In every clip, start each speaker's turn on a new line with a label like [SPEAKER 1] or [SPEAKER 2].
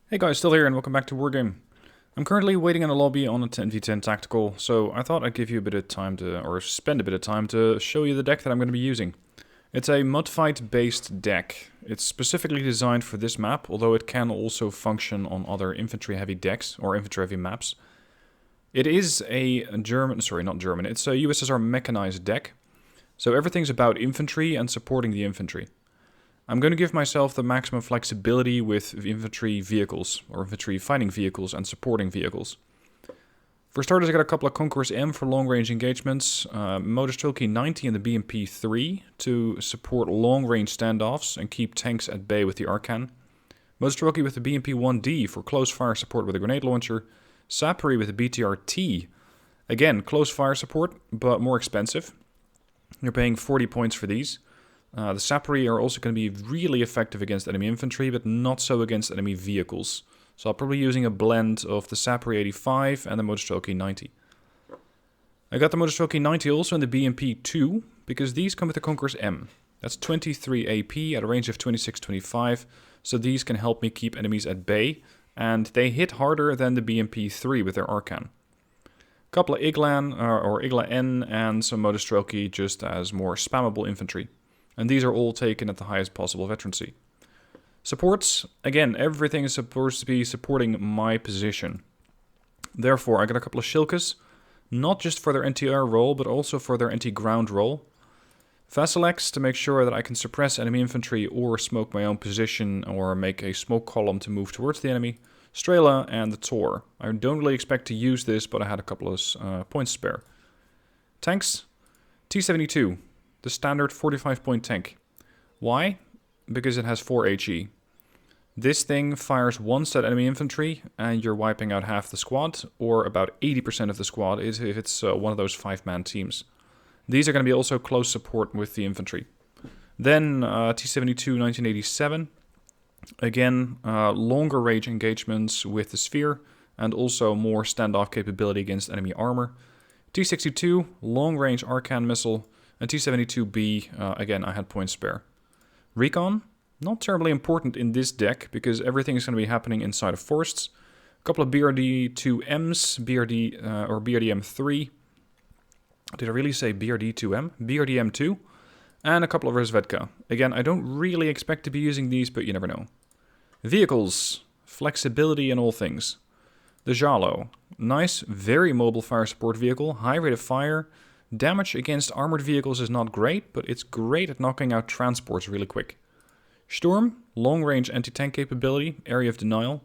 [SPEAKER 1] Hey guys, still here and welcome back to Wargame. I'm currently waiting in a lobby on a 10v10 tactical, so I thought I'd give you a bit of time to, or spend a bit of time to show you the deck that I'm going to be using. It's a mudfight based deck. It's specifically designed for this map, although it can also function on other infantry heavy decks, or infantry heavy maps. It is a it's a USSR mechanized deck, so everything's about infantry and supporting the infantry. I'm going to give myself the maximum flexibility with infantry vehicles, or infantry fighting vehicles and supporting vehicles. For starters, I got a couple of Conquerors M for long-range engagements, Moleeman 90 and the BMP 3 to support long-range standoffs and keep tanks at bay with the Arcan. Moleeman with the BMP 1D for close fire support with a grenade launcher. Sapri with the BTR-T, again close fire support, but more expensive. You're paying 40 points for these. The Sapri are also going to be really effective against enemy infantry, but not so against enemy vehicles. So I'll probably be using a blend of the Sapri 85 and the Moleeman 90. I got the Moleeman 90 also in the BMP 2, because these come with the Conquerors M. That's 23 AP at a range of 26-25, so these can help me keep enemies at bay, and they hit harder than the BMP 3 with their Arcan. A couple of Iglan, or Igla N, and some Moleeman just as more spammable infantry. And these are all taken at the highest possible veterancy. Supports, again, everything is supposed to be supporting my position. Therefore, I got a couple of Shilkas, not just for their anti-air role, but also for their anti-ground role. Vasilex to make sure that I can suppress enemy infantry or smoke my own position or make a smoke column to move towards the enemy. Strela and the Tor. I don't really expect to use this, but I had a couple of points spare. Tanks, T-72. The standard 45-point tank. Why? Because it has 4 HE. This thing fires once at enemy infantry and you're wiping out half the squad, or about 80% of the squad if it's one of those 5-man teams. These are going to be also close support with the infantry. Then T-72 1987. Again, longer range engagements with the Sphere and also more standoff capability against enemy armor. T-62, long range Arcan missile. And T-72B, again, I had points spare. Recon, not terribly important in this deck, because everything is going to be happening inside of forests. A couple of BRD-2Ms, or BRDM-3. Did I really say BRD-2M? BRDM-2. And a couple of Resvedka. Again, I don't really expect to be using these, but you never know. Vehicles, flexibility in all things. The Jalo, nice, very mobile fire support vehicle, high rate of fire. Damage against armored vehicles is not great, but it's great at knocking out transports really quick. Storm, long-range anti-tank capability, area of denial.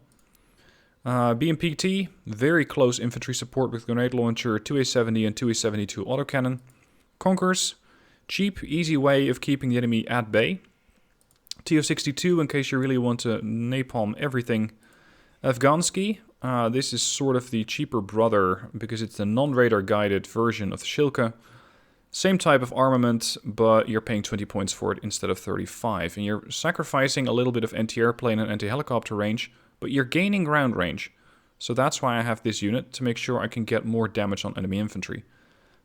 [SPEAKER 1] BMPT, very close infantry support with grenade launcher, 2A70 and 2A72 autocannon. Conquerors, cheap, easy way of keeping the enemy at bay. TO62, in case you really want to napalm everything. Afghansky, this is sort of the cheaper brother, because it's the non-radar guided version of the Shilka. Same type of armament, but you're paying 20 points for it instead of 35. And you're sacrificing a little bit of anti-airplane and anti-helicopter range, but you're gaining ground range. So that's why I have this unit, to make sure I can get more damage on enemy infantry.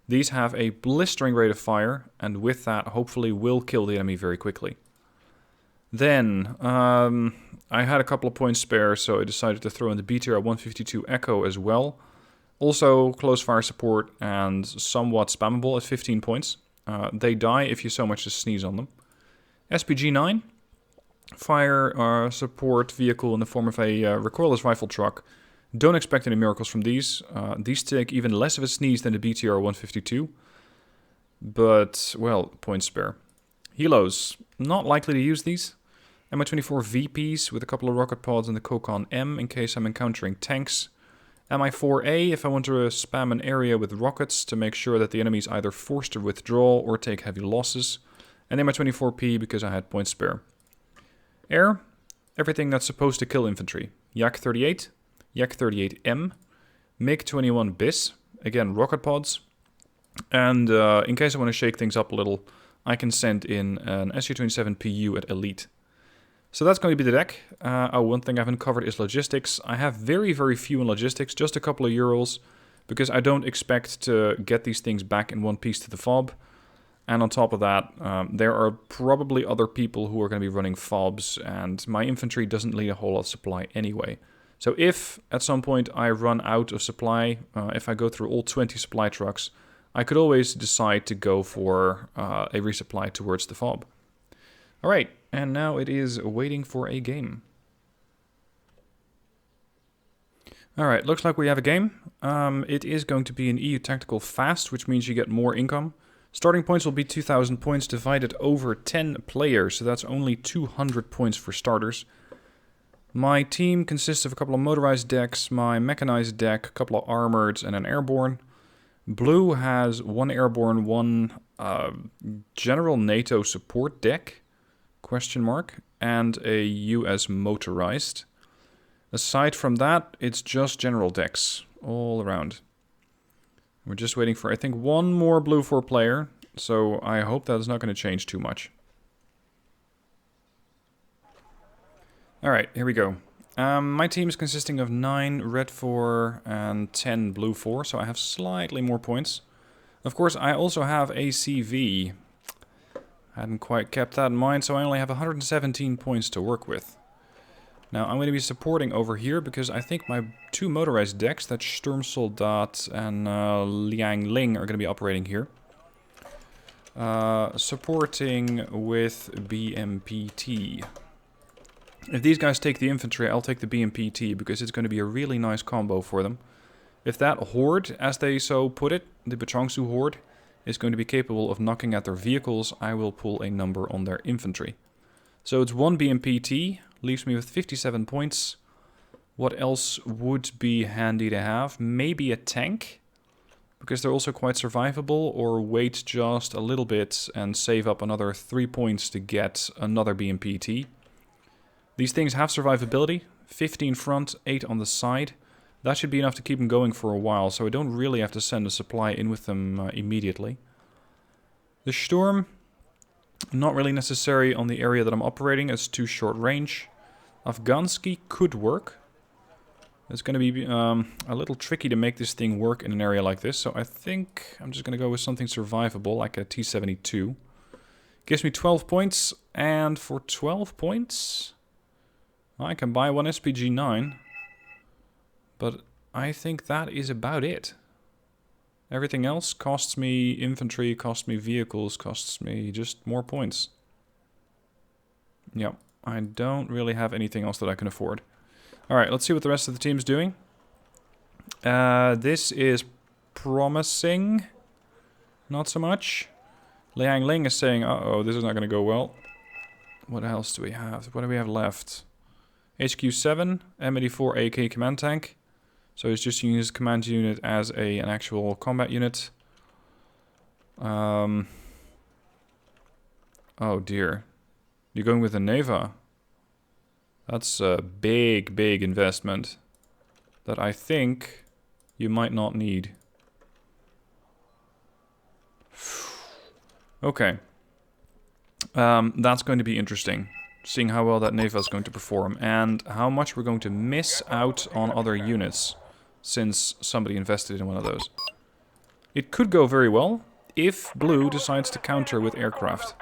[SPEAKER 1] These have a blistering rate of fire, and with that, hopefully will kill the enemy very quickly. Then, I had a couple of points spare, so I decided to throw in the BTR 152 Echo as well. Also, close fire support and somewhat spammable at 15 points. They die if you so much as sneeze on them. SPG-9, fire support vehicle in the form of a recoilless rifle truck. Don't expect any miracles from these. These take even less of a sneeze than the BTR 152. But, well, points spare. Helos, not likely to use these. Mi-24 VPs with a couple of rocket pods and the Kokon M in case I'm encountering tanks. Mi-4A if I want to spam an area with rockets to make sure that the enemy is either forced to withdraw or take heavy losses. And Mi-24P because I had points spare. Air, everything that's supposed to kill infantry. Yak-38, Yak-38M, MiG-21 BIS, again rocket pods. And in case I want to shake things up a little, I can send in an Su-27 PU at Elite. So that's going to be the deck. One thing I haven't covered is logistics. I have very, very few in logistics, just a couple of euros, because I don't expect to get these things back in one piece to the fob. And on top of that, there are probably other people who are going to be running fobs, and my infantry doesn't need a whole lot of supply anyway. So if at some point I run out of supply, if I go through all 20 supply trucks, I could always decide to go for a resupply towards the fob. Alright, and now it is waiting for a game. Alright, looks like we have a game. It is going to be an EU Tactical Fast, which means you get more income. Starting points will be 2,000 points divided over 10 players, so that's only 200 points for starters. My team consists of a couple of motorized decks, my mechanized deck, a couple of armored, and an airborne. Blue has one airborne, one general NATO support deck, question mark, and a US motorized. Aside from that, it's just general decks all around. We're just waiting for, I think, one more blue 4-player, so I hope that is not going to change too much. Alright, here we go. My team is consisting of 9 red 4 and 10 blue 4, so I have slightly more points. Of course, I also have ACV. Hadn't quite kept that in mind, so I only have 117 points to work with. Now, I'm going to be supporting over here because I think my 2 motorized decks, that's Sturmsoldat and Liang Ling, are going to be operating here. Supporting with BMPT. If these guys take the infantry, I'll take the BMPT because it's going to be a really nice combo for them. If that horde, as they so put it, the Bachangsu horde, is going to be capable of knocking at their vehicles, I will pull a number on their infantry. So it's 1 BMPT. Leaves me with 57 points. What else would be handy to have? Maybe a tank, because they're also quite survivable, or wait just a little bit and save up another 3 points to get another BMPT. These things have survivability, 15 front, 8 on the side. That should be enough to keep them going for a while, so I don't really have to send a supply in with them immediately. The Sturm, not really necessary on the area that I'm operating, it's too short range. Afghansky could work. It's going to be a little tricky to make this thing work in an area like this, so I think I'm just going to go with something survivable, like a T-72. Gives me 12 points, and for 12 points, I can buy one SPG-9. But I think that is about it. Everything else costs me infantry, costs me vehicles, costs me just more points. Yep, I don't really have anything else that I can afford. Alright, let's see what the rest of the team's doing. This is promising. Not so much. Liang Ling is saying, uh-oh, this is not going to go well. What else do we have? What do we have left? HQ-7, M84 AK command tank. So he's just using his command unit as an actual combat unit. Oh dear. You're going with a Neva. That's a big, big investment that I think you might not need. Okay. That's going to be interesting. Seeing how well that Neva is going to perform and how much we're going to miss out on other units since somebody invested in one of those. It could go very well if Blue decides to counter with aircraft.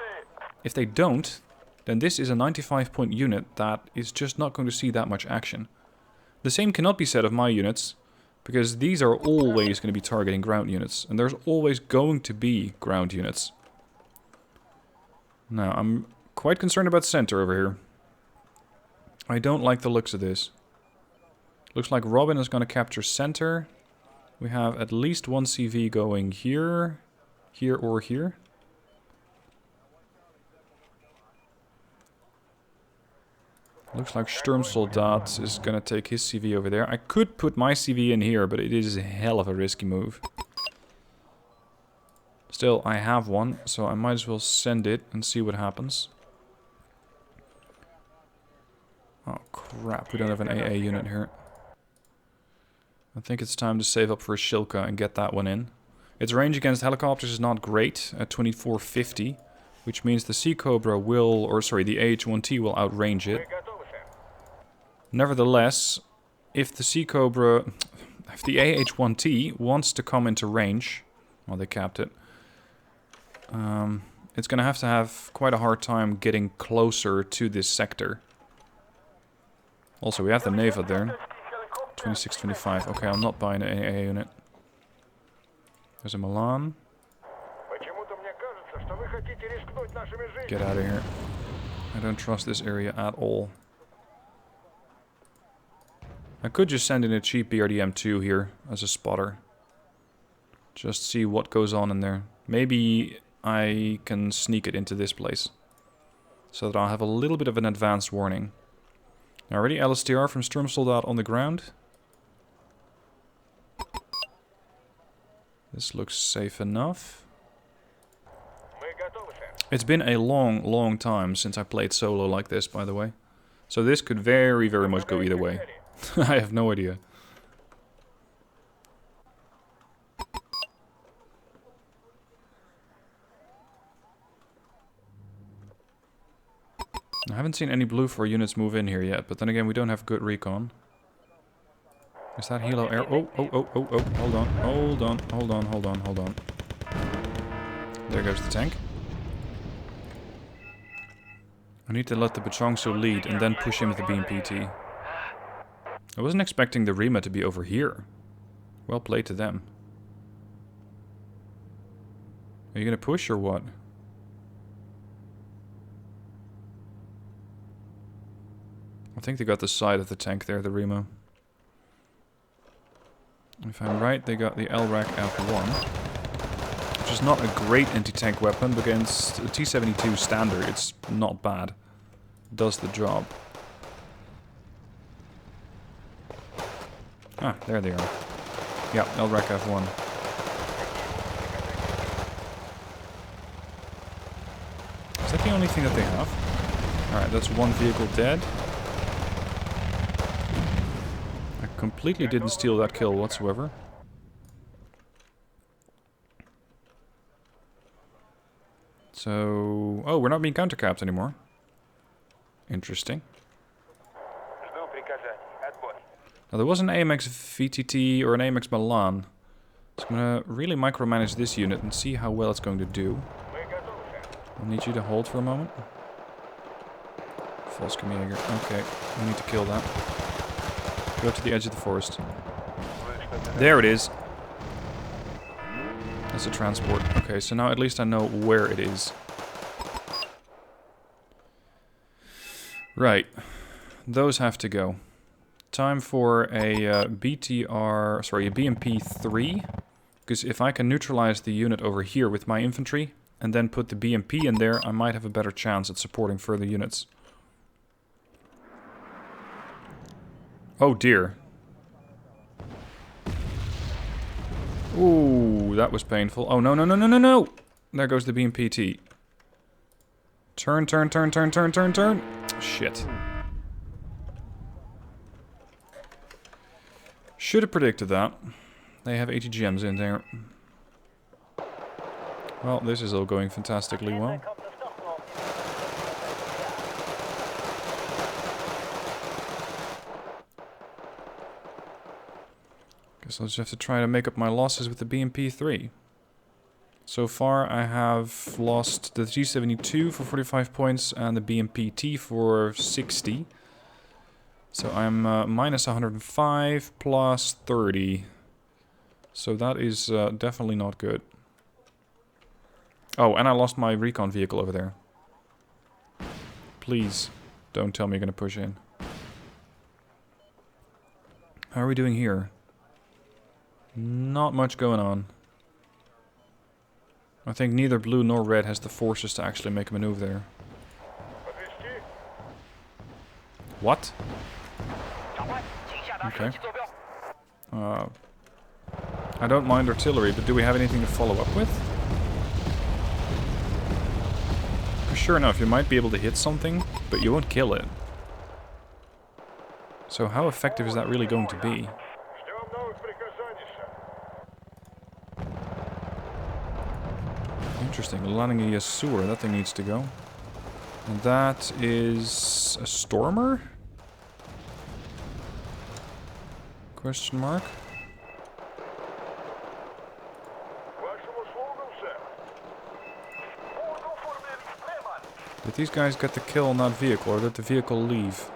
[SPEAKER 1] If they don't, then this is a 95-point unit that is just not going to see that much action. The same cannot be said of my units, because these are always going to be targeting ground units, and there's always going to be ground units. Now, I'm quite concerned about center over here. I don't like the looks of this. Looks like Robin is going to capture center. We have at least one CV going here, here or here. Looks like Sturmsoldat is going to take his CV over there. I could put my CV in here, but it is a hell of a risky move. Still, I have one, so I might as well send it and see what happens. Oh crap, we don't have an AA unit here. I think it's time to save up for a Shilka and get that one in. Its range against helicopters is not great at 2450, which means the Sea Cobra will, or sorry, the AH-1T will outrange it. Nevertheless, if the Sea Cobra, if the AH-1T wants to come into range, well, they capped it. it's going to have quite a hard time getting closer to this sector. Also, we have the Neva there. 26, 25. Okay, I'm not buying an AA unit. There's a Milan. Get out of here. I don't trust this area at all. I could just send in a cheap BRDM2 here as a spotter. Just see what goes on in there. Maybe I can sneak it into this place. So that I'll have a little bit of an advanced warning. Already LSTR from Sturmsoldat on the ground. This looks safe enough. It's been a long, long time since I played solo like this, by the way. So this could very, very much go either way. I have no idea. I haven't seen any blue 4 units move in here yet, but then again, we don't have good recon. Is that helo air? Oh, oh, oh, oh, oh, hold on, hold on, hold on, hold on, hold on. There goes the tank. I need to let the Bachongsu lead and then push him with the BMPT. I wasn't expecting the Rima to be over here. Well played to them. Are you gonna push or what? I think they got the side of the tank there, the Rima. If I'm right, they got the LRAC F1. Which is not a great anti-tank weapon, but against a T-72 standard, it's not bad. Does the job. Ah, there they are. Yeah, LRAC F1. Is that the only thing that they have? Alright, that's one vehicle dead. I completely didn't steal that kill whatsoever. So... oh, we're not being countercapped anymore. Interesting. Now, there was an AMX VTT or an AMX Milan. So I'm going to really micromanage this unit and see how well it's going to do. I need you to hold for a moment. Volskamjäger. Okay, we need to kill that. Go to the edge of the forest. There it is. That's a transport. Okay, so now at least I know where it is. Right. Those have to go. Time for a BTR... sorry, a BMP-3. Because if I can neutralize the unit over here with my infantry, and then put the BMP in there, I might have a better chance at supporting further units. Oh dear. Ooh, that was painful. Oh, no, no, no, no, no, no! There goes the BMPT. Turn, turn, turn, turn, turn, turn, turn! Shit. Should have predicted that. They have 80 gems in there. Well, this is all going fantastically well. Guess I'll just have to try to make up my losses with the BMP-3. So far, I have lost the G72 for 45 points and the BMP-T for 60. So I'm minus 105 plus 30. So that is definitely not good. Oh, and I lost my recon vehicle over there. Please, don't tell me you're going to push in. How are we doing here? Not much going on. I think neither blue nor red has the forces to actually make a maneuver there. What? Okay. I don't mind artillery, but do we have anything to follow up with? Sure enough, you might be able to hit something, but you won't kill it. So how effective is that really going to be? Interesting. Landing a sewer, that thing needs to go. And that is a Stormer? Question mark? Did these guys get the kill on that vehicle, or did the vehicle leave?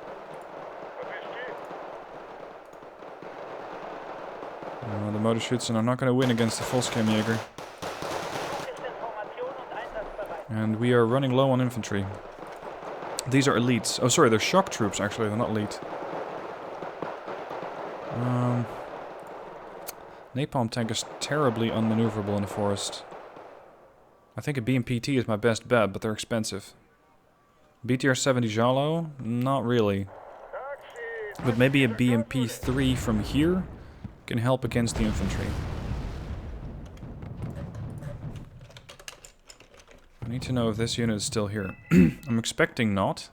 [SPEAKER 1] The motor shoots and are not going to win against the Volkskamjäger. And we are running low on infantry. These are elites. Oh, sorry, they're shock troops, actually. They're not elite. Napalm tank is terribly unmaneuverable in the forest. I think a BMPT is my best bet, but they're expensive. BTR-70 Jalo? Not really. But maybe a BMP-3 from here can help against the infantry. I need to know if this unit is still here. I'm expecting not.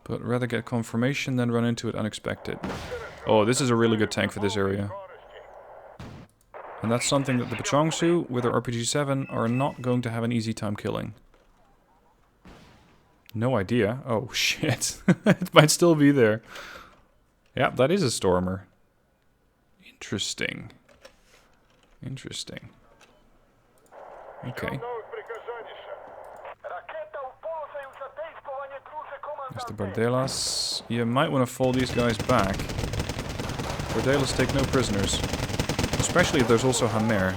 [SPEAKER 1] But rather get confirmation than run into it unexpected. Oh, this is a really good tank for this area. And that's something that the Pachongsu, with their RPG-7, are not going to have an easy time killing. No idea. Oh, shit. It might still be there. Yeah, that is a Stormer. Interesting. Interesting. Okay. There's the Bardelas. You might want to fold these guys back. Bardelas take no prisoners. Especially if there's also Hamer.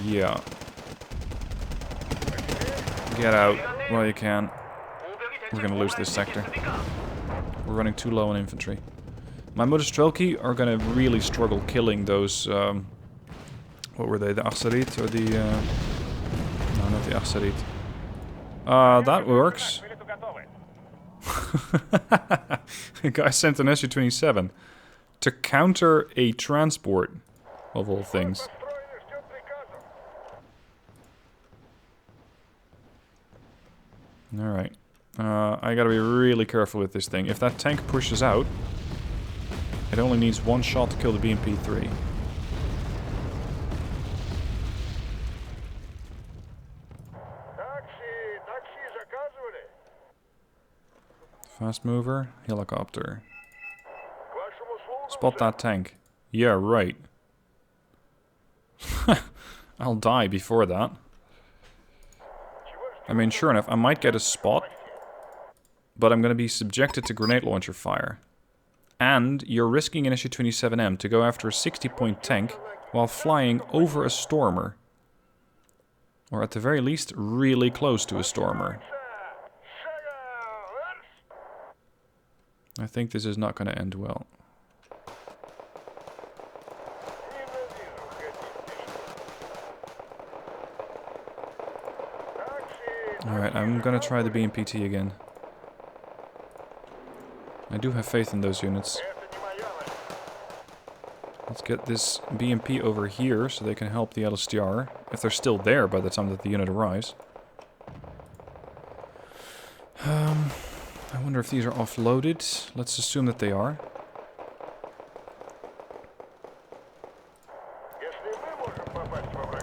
[SPEAKER 1] Yeah. Get out while you can. We're gonna lose this sector. We're running too low on infantry. My Modestrelki are gonna really struggle killing those, what were they, the Achsarit or the, no, not the Achsarit. That works. The guy sent an Su-27 to counter a transport, of all things. Alright. I gotta be really careful with this thing. If that tank pushes out, it only needs one shot to kill the BMP-3. Fast mover, helicopter. Spot that tank. Yeah, right. I'll die before that. I mean, sure enough, I might get a spot, but I'm going to be subjected to grenade launcher fire. And you're risking an Su-27M to go after a 60-point tank while flying over a Stormer. Or at the very least, really close to a Stormer. I think this is not going to end well. Alright, I'm gonna try the BMPT again. I do have faith in those units. Let's get this BMP over here so they can help the LSTR, if they're still there by the time that the unit arrives. I wonder if these are offloaded. Let's assume that they are.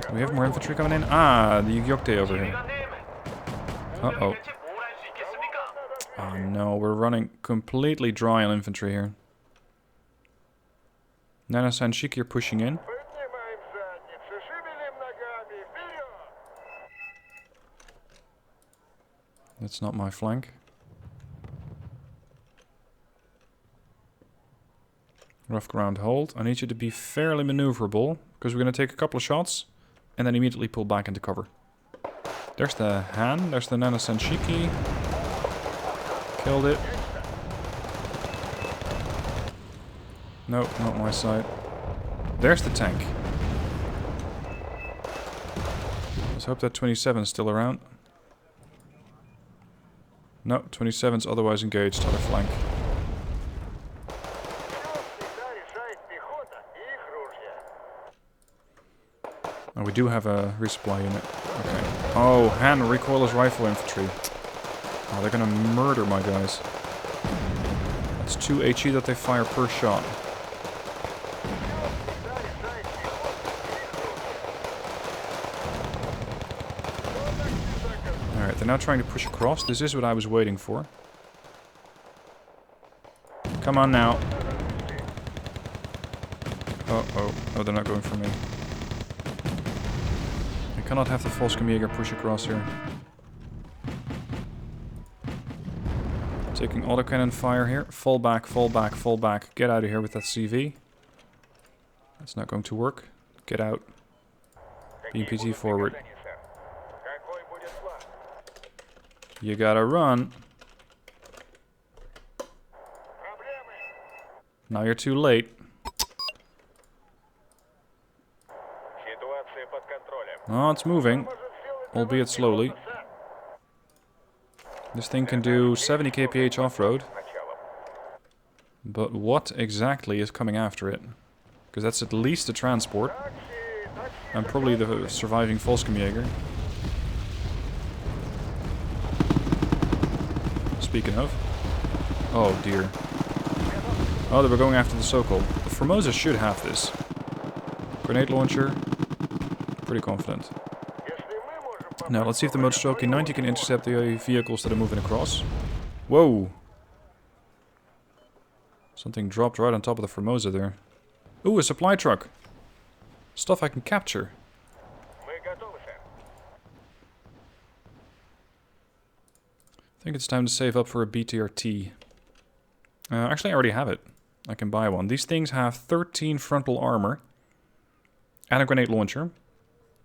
[SPEAKER 1] Do we have more infantry coming in? Ah, the Yukte over here. Uh-oh. Oh no, we're running completely dry on infantry here. Nana Sanshik, you're pushing in. That's not my flank. Rough ground hold. I need you to be fairly maneuverable, because we're going to take a couple of shots, and then immediately pull back into cover. There's the Han, there's the Nana Sanshiki. Killed it. Nope, not my side. There's the tank. Let's hope that 27's still around. No, 27's otherwise engaged on the flank. Oh, we do have a resupply unit. Okay. Oh, Han recoilless rifle infantry. Oh, they're gonna murder my guys. That's 2 HE that they fire per shot. Alright, they're now trying to push across. This is what I was waiting for. Come on now. Oh, they're not going for me. I cannot have the Volkskamjäger push across here. Taking autocannon fire here. Fall back, fall back, fall back. Get out of here with that CV. That's not going to work. Get out. BMPT forward. You gotta run. Now you're too late. Oh, it's moving. Albeit slowly. This thing can do 70 kph off-road. But what exactly is coming after it? Because that's at least a transport. And probably the surviving Volkskamjäger. Speaking of. Oh dear. Oh, they were going after the Sokol. The Formosa should have this. Grenade launcher. Pretty confident. Now, let's see if the Motor 90 can intercept the vehicles that are moving across. Whoa! Something dropped right on top of the Formosa there. Ooh, a supply truck! Stuff I can capture. I think it's time to save up for a BTRT. Actually, I already have it. I can buy one. These things have 13 frontal armor. And a grenade launcher.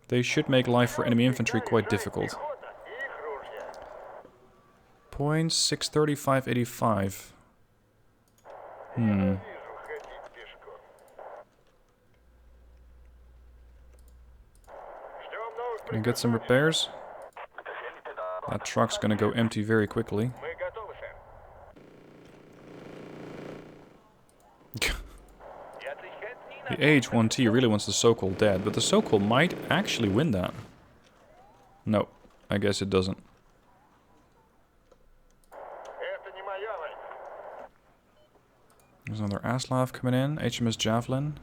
[SPEAKER 1] They should make life for enemy infantry quite difficult. Points 635.85. Can I get some repairs? That truck's gonna go empty very quickly. The AH-1T really wants the Sokol dead, but the Sokol might actually win that. No, I guess it doesn't. There's another Aslav coming in, HMS Javelin.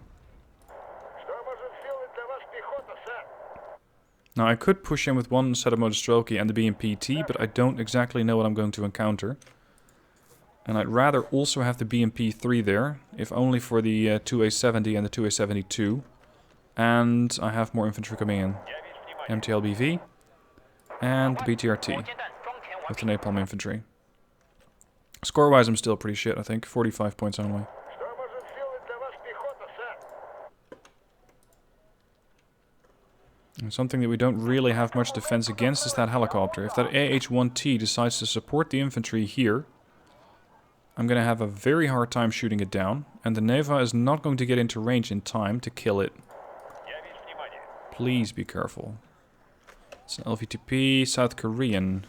[SPEAKER 1] Now I could push in with one set of Motor and the BMP-T, but I don't exactly know what I'm going to encounter. And I'd rather also have the BMP-3 there, if only for the 2A70 and the 2A72. And I have more infantry coming in. MTLBV and the BTRT with the napalm infantry. Score-wise, I'm still pretty shit, I think. 45 points only. And something that we don't really have much defense against is that helicopter. If that AH-1T decides to support the infantry here, I'm going to have a very hard time shooting it down, and the Neva is not going to get into range in time to kill it. Please be careful. It's an LVTP, South Korean.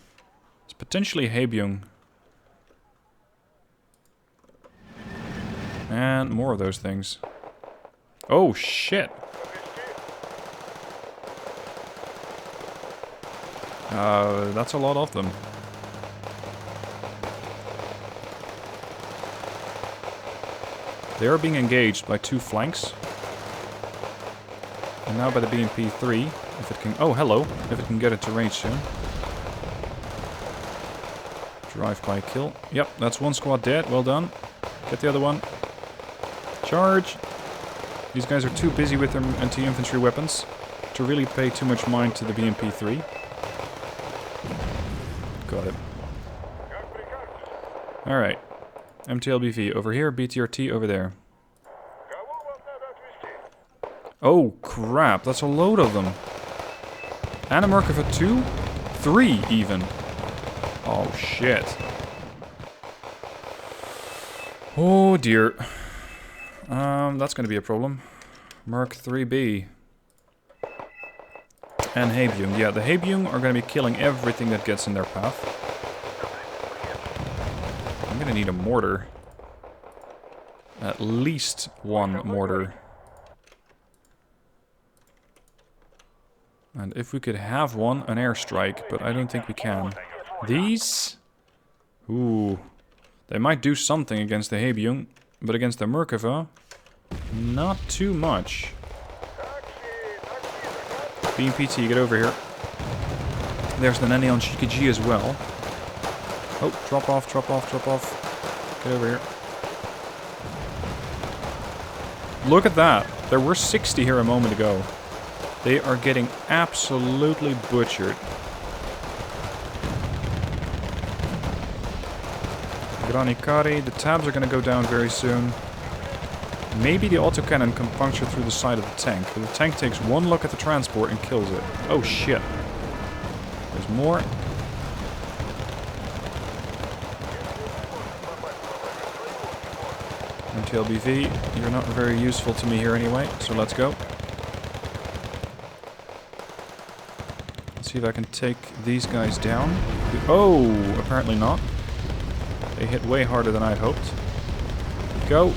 [SPEAKER 1] It's potentially Haebyung. And more of those things. Oh shit! That's a lot of them. They are being engaged by two flanks. And now by the BMP-3, if it can... Oh, hello! If it can get into range soon. Drive-by kill. Yep, that's one squad dead. Well done. Get the other one. Charge! These guys are too busy with their anti-infantry weapons to really pay too much mind to the BMP-3. Got it. Alright. MTLBV over here, BTRT over there. Oh crap, that's a load of them. And a Merkava 2? 3 even. Oh shit. Oh dear. That's gonna be a problem. Merc 3B. And Haebyung. Yeah, the Haebyung are gonna be killing everything that gets in their path. I'm gonna need a mortar. At least one mortar. And if we could have one, an airstrike, but I don't think we can. These? Ooh. They might do something against the Haebyung, but against the Merkava, not too much. BMPT, get over here. There's the Neneon Shikiji as well. Oh, drop off, drop off, drop off. Get over here. Look at that. There were 60 here a moment ago. They are getting absolutely butchered. Granikari. The tabs are going to go down very soon. Maybe the autocannon can puncture through the side of the tank, but the tank takes one look at the transport and kills it. Oh shit. There's more. MTLBV, you're not very useful to me here anyway, so let's go. Let's see if I can take these guys down. Oh, apparently not. They hit way harder than I'd hoped. Go.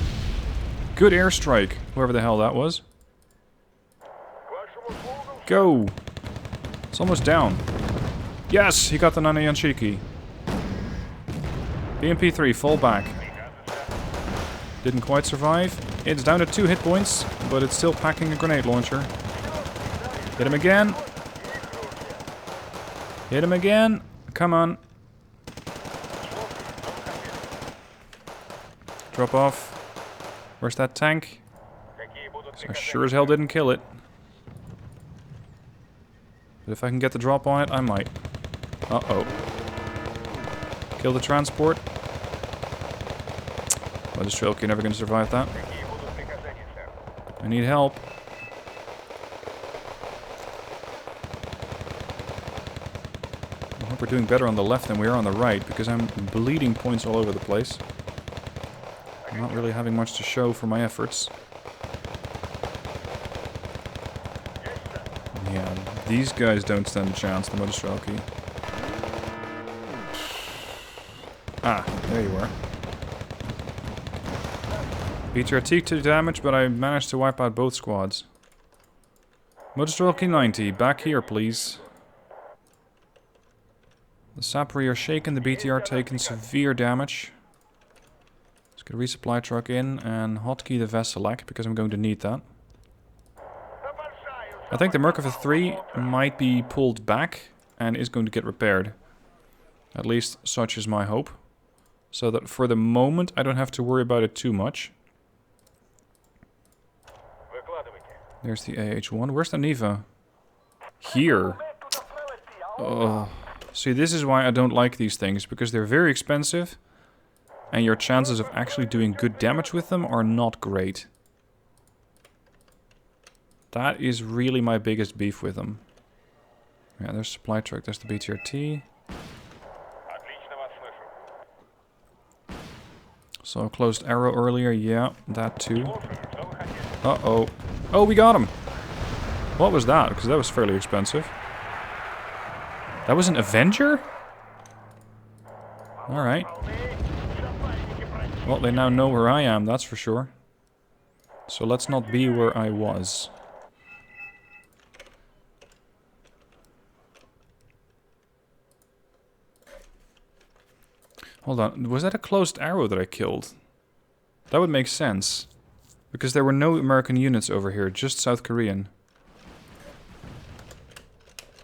[SPEAKER 1] Good airstrike, whoever the hell that was. Go. It's almost down. Yes, he got the Nana Yanshiki. BMP-3, fall back. Didn't quite survive. It's down to 2 hit points, but it's still packing a grenade launcher. Hit him again. Hit him again. Come on. Drop off. Where's that tank? I sure as hell didn't kill it. But if I can get the drop on it, I might. Uh-oh. Kill the transport. Well, this trail, you're never going to survive that. I need help. I hope we're doing better on the left than we are on the right, because I'm bleeding points all over the place. I'm not really having much to show for my efforts. Yeah, these guys don't stand a chance, the Modestrelki. Ah, there you are. BTRT took damage, but I managed to wipe out both squads. Modestrelki 90, back here please. The Sapri are shaken, the BTR taken severe damage. Let's get a resupply truck in and hotkey the Veselak, because I'm going to need that. I think the Merkava 3 might be pulled back and is going to get repaired. At least such is my hope. So that for the moment I don't have to worry about it too much. There's the AH-1. Where's the Neva? Here. Oh. See, this is why I don't like these things, because they're very expensive. And your chances of actually doing good damage with them are not great. That is really my biggest beef with them. Yeah, there's supply truck, there's the BTRT. So closed arrow earlier, yeah, that too. Uh-oh. Oh, we got him! What was that? Because that was fairly expensive. That was an Avenger? Alright. Well, they now know where I am, that's for sure. So let's not be where I was. Hold on, was that a closed arrow that I killed? That would make sense. Because there were no American units over here, just South Korean.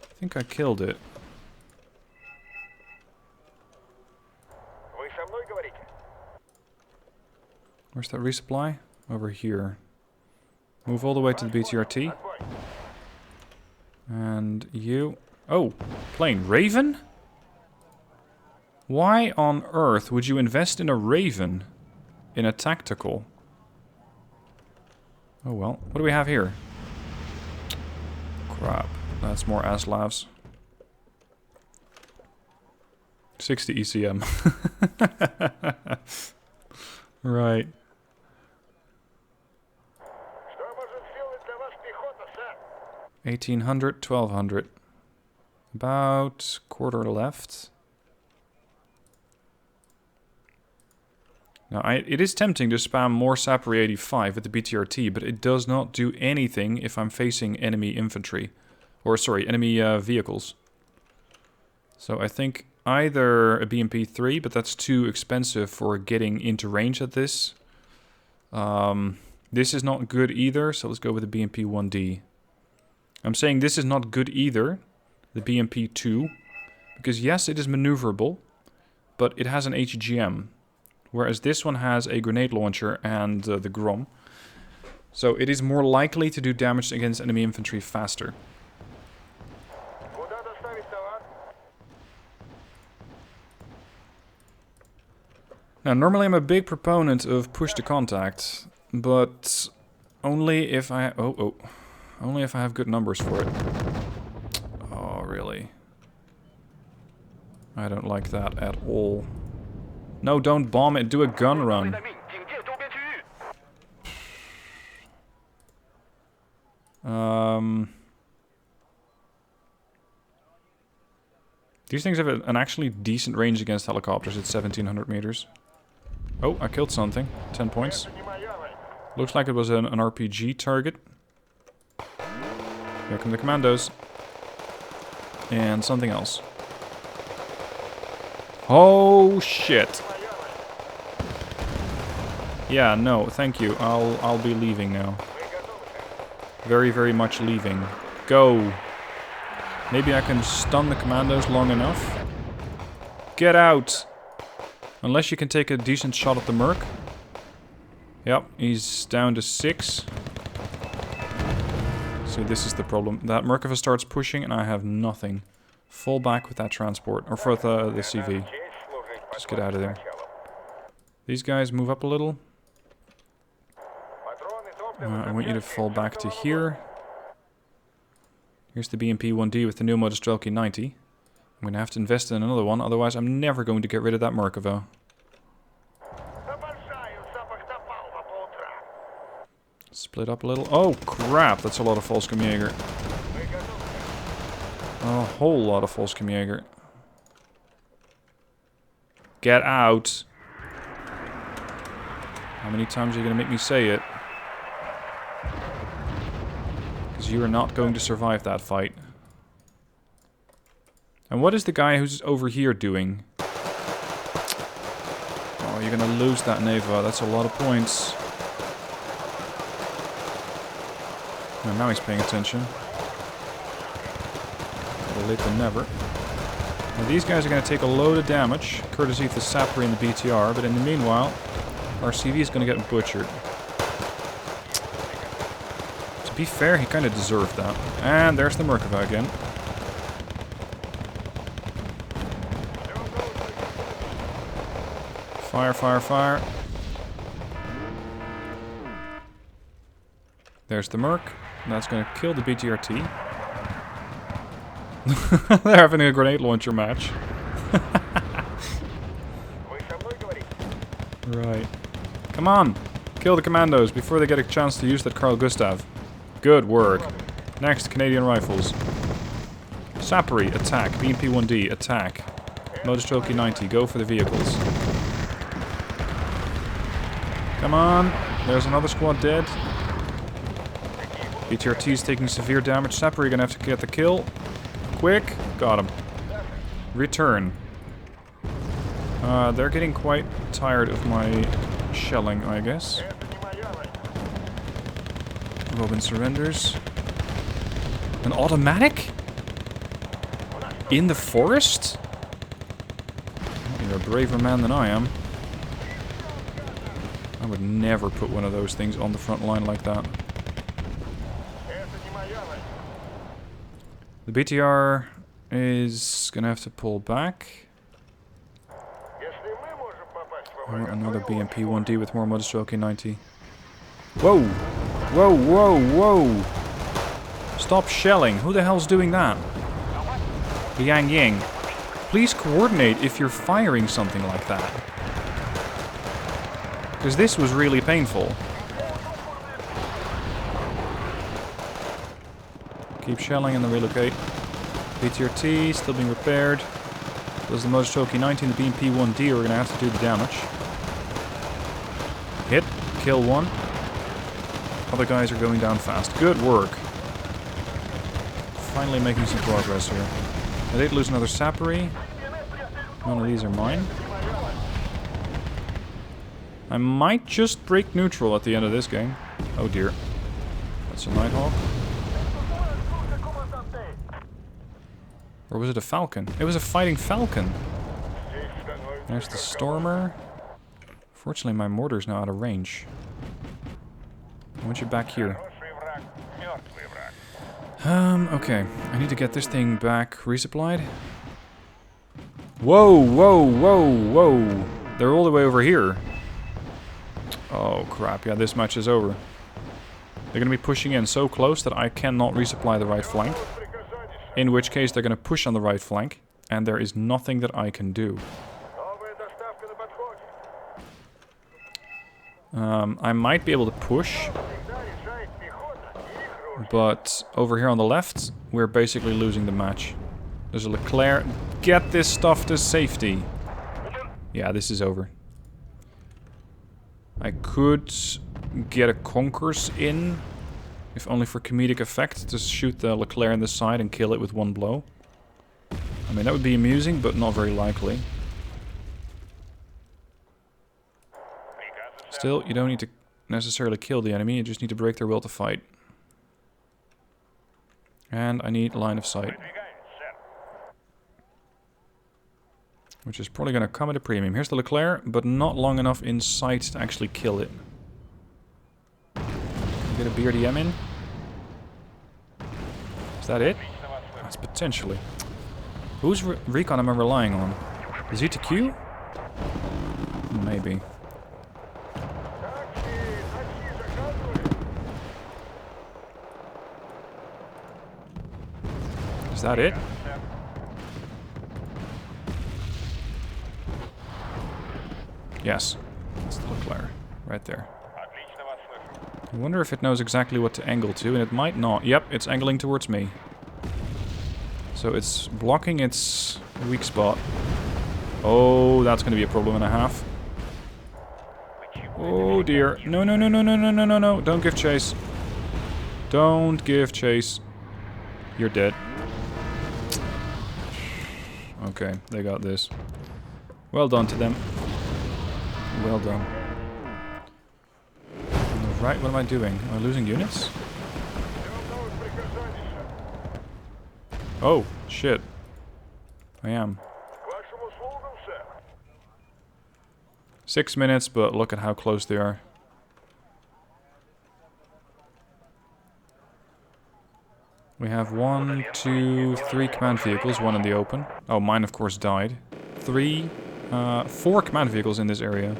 [SPEAKER 1] I think I killed it. Where's that resupply? Over here. Move all the way to the BTRT. And you... Oh, plane. Raven? Why on earth would you invest in a Raven? In a tactical? Oh well. What do we have here? Crap. That's more Aslavs. 60 ECM. Right. 1800, 1200. About quarter left. Now, it is tempting to spam more Sapri 85 with the BTRT, but it does not do anything if I'm facing enemy infantry. Or, sorry, enemy vehicles. So I think either a BMP-3, but that's too expensive for getting into range at this. This is not good either, so let's go with the BMP-1D. I'm saying this is not good either, the BMP-2, because yes, it is maneuverable, but it has an HGM. Whereas this one has a grenade launcher and the Grom. So it is more likely to do damage against enemy infantry faster. And normally I'm a big proponent of push to contact, but only if I only if I have good numbers for it. Oh, really? I don't like that at all. No, don't bomb it. Do a gun run. These things have an actually decent range against helicopters at 1700 meters. Oh, I killed something. 10 points. Looks like it was an RPG target. Here come the commandos. And something else. Oh, shit. Yeah, no, thank you. I'll be leaving now. Very, very much leaving. Go. Maybe I can stun the commandos long enough. Get out! Unless you can take a decent shot at the Merc. Yep, he's down to 6. So this is the problem. That Merkava starts pushing and I have nothing. Fall back with that transport. Or for the CV. Just get out of there. These guys move up a little. I want you to fall back to here. Here's the BMP-1D with the new Moleeman 90. I'm going to have to invest in another one, otherwise I'm never going to get rid of that Merkava. Split up a little. Oh crap, that's a lot of Volkskamjäger. A whole lot of Volkskamjäger. Get out. How many times are you going to make me say it? Because you are not going to survive that fight. And what is the guy who's over here doing? Oh, you're going to lose that Neva. That's a lot of points. And now he's paying attention. Better late than never. Now these guys are going to take a load of damage, courtesy of the Sapper and the BTR, but in the meanwhile, our CV is going to get butchered. To be fair, he kind of deserved that. And there's the Merkava again. Fire, fire, fire. There's the Merc. That's going to kill the BTRT. They're having a grenade launcher match. Right. Come on! Kill the commandos before they get a chance to use that Carl Gustav. Good work. Next, Canadian rifles. Sappery, attack. BMP-1D, attack. Moleeman 90, go for the vehicles. Come on! There's another squad dead. BTRT's taking severe damage. Sapper, you're gonna have to get the kill. Quick! Got him. Return. They're getting quite tired of my shelling, I guess. Robin surrenders. An automatic? In the forest? You're a braver man than I am. I would never put one of those things on the front line like that. The BTR is gonna have to pull back. Or another BMP-1D with more Moleeman 90. Whoa! Whoa, whoa, whoa! Stop shelling. Who the hell's doing that? Yang Yang. Please coordinate if you're firing something like that. Because this was really painful. Keep shelling and then relocate. BTRT still being repaired. There's the Moleeman 90 and the BMP-1D are going to have to do the damage. Hit. Kill one. Other guys are going down fast. Good work. Finally making some progress here. I did lose another Sappery. None of these are mine. I might just break neutral at the end of this game. Oh dear. That's a Nighthawk. Or was it a Falcon? It was a fighting Falcon. There's the Stormer. Fortunately, my mortar's now out of range. I want you back here. Okay. I need to get this thing back resupplied. Whoa, whoa, whoa, whoa. They're all the way over here. Oh crap, yeah, this match is over. They're going to be pushing in so close that I cannot resupply the right flank. In which case they're going to push on the right flank. And there is nothing that I can do. I might be able to push. But over here on the left, we're basically losing the match. There's a Leclerc. Get this stuff to safety. Yeah, this is over. I could get a Conquerors in, if only for comedic effect, to shoot the Leclerc in the side and kill it with one blow. I mean, that would be amusing, but not very likely. Still, you don't need to necessarily kill the enemy, you just need to break their will to fight. And I need line of sight. Which is probably going to come at a premium. Here's the Leclerc, but not long enough in sight to actually kill it. Get a BRDM in. Is that it? That's potentially. Whose recon am I relying on? Z2Q? Maybe. Is that it? Yes. It's the Leclerc. Right there. I wonder if it knows exactly what to angle to, and it might not. Yep, it's angling towards me. So it's blocking its weak spot. Oh, that's going to be a problem and a half. Oh dear. No, no, no, no, no, no, no, no, no. Don't give chase. Don't give chase. You're dead. Okay, they got this. Well done to them. Well done. Right, what am I doing? Am I losing units? Oh, shit. I am. 6 minutes, but look at how close they are. We have 1, 2, 3 command vehicles, one in the open. Oh, mine of course died. 4 command vehicles in this area.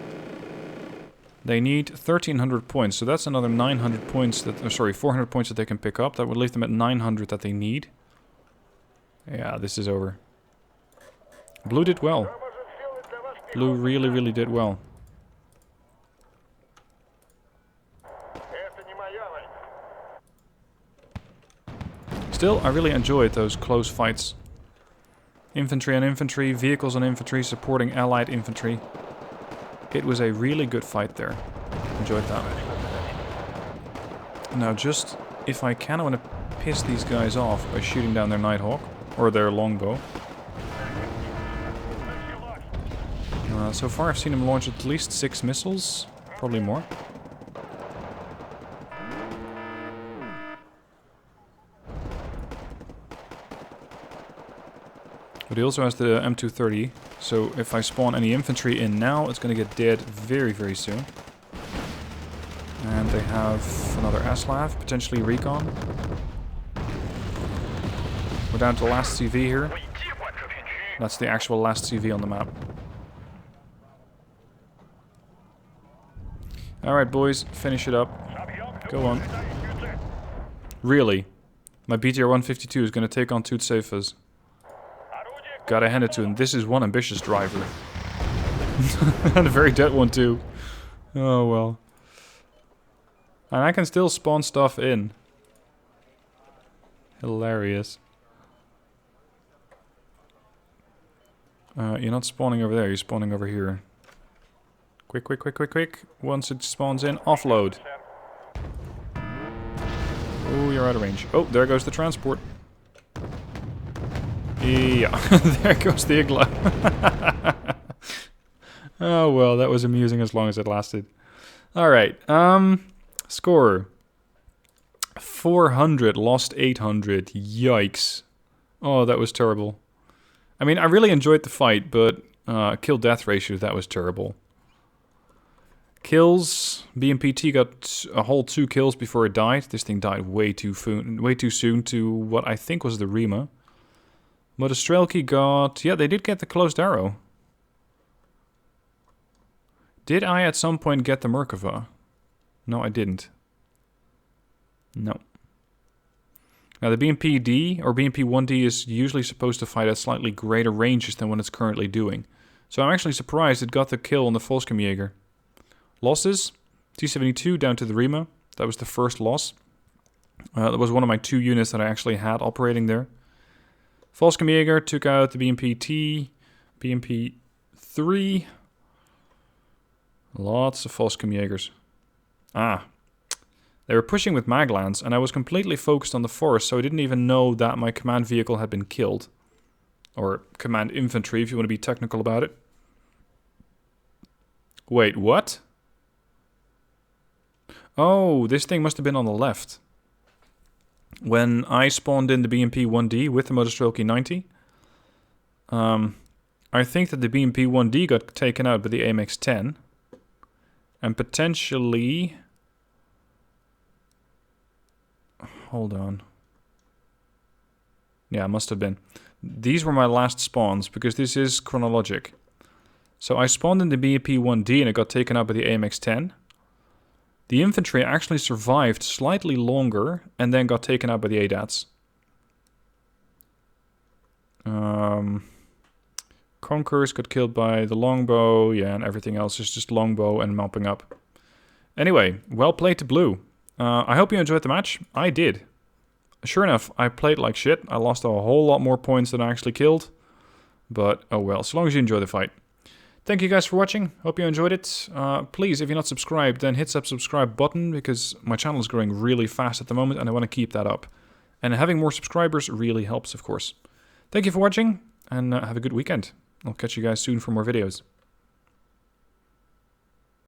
[SPEAKER 1] They need 1,300 points, so that's another 900 points that... sorry, 400 points that they can pick up. That would leave them at 900 that they need. Yeah, this is over. Blue did well. Blue really, really did well. Still, I really enjoyed those close fights. Infantry on infantry, vehicles on infantry, supporting allied infantry. It was a really good fight there. Enjoyed that. Now just, if I can, I want to piss these guys off by shooting down their Nighthawk. Or their longbow. So far I've seen him launch at least 6 missiles. Probably more. But he also has the M230, so if I spawn any infantry in now, it's going to get dead very, very soon. And they have another Aslav, potentially recon. We're down to the last CV here. That's the actual last CV on the map. Alright boys, finish it up. Go on. Really? My BTR 152 is going to take on Tutsefas. Gotta hand it to him. This is one ambitious driver. And a very dead one too. Oh well. And I can still spawn stuff in. Hilarious. You're not spawning over there, you're spawning over here. Quick, quick, quick, quick, quick. Once it spawns in, offload. Oh, you're out of range. Oh, there goes the transport. Yeah, there goes the Igla. Oh well, that was amusing as long as it lasted. Alright, score. 400, lost 800. Yikes. Oh, that was terrible. I mean, I really enjoyed the fight, but kill-death ratio, that was terrible. Kills, BMPT got a whole 2 kills before it died. This thing died way too soon to what I think was the Rima. Motostrelki got... yeah, they did get the closed arrow. Did I at some point get the Merkava? No, I didn't. No. Now the BMP-D or BMP-1D is usually supposed to fight at slightly greater ranges than what it's currently doing. So I'm actually surprised it got the kill on the Volkskamjäger. Losses, T-72 down to the Rima. That was the first loss. That was one of my 2 units that I actually had operating there. Volkskamjäger took out the BMP-T, BMP-3. Lots of Volkskamjägers. They were pushing with Maglans, and I was completely focused on the forest, so I didn't even know that my command vehicle had been killed. Or command infantry, if you want to be technical about it. Wait, what? Oh, this thing must have been on the left. When I spawned in the BMP-1D with the Motorstrelky 90, I think that the BMP-1D got taken out by the AMX-10. And potentially... Hold on. Yeah, it must have been. These were my last spawns, because this is chronologic. So I spawned in the BMP-1D and it got taken out by the AMX-10. The infantry actually survived slightly longer and then got taken out by the ADATs. Conquerors got killed by the longbow, yeah, and everything else is just longbow and mopping up. Anyway, well played to blue. I hope you enjoyed the match. I did. Sure enough, I played like shit. I lost a whole lot more points than I actually killed. But, oh well, so long as you enjoy the fight. Thank you guys for watching. Hope you enjoyed it. Please, if you're not subscribed, then hit that subscribe button, because my channel is growing really fast at the moment and I want to keep that up. And having more subscribers really helps, of course. Thank you for watching, and have a good weekend. I'll catch you guys soon for more videos.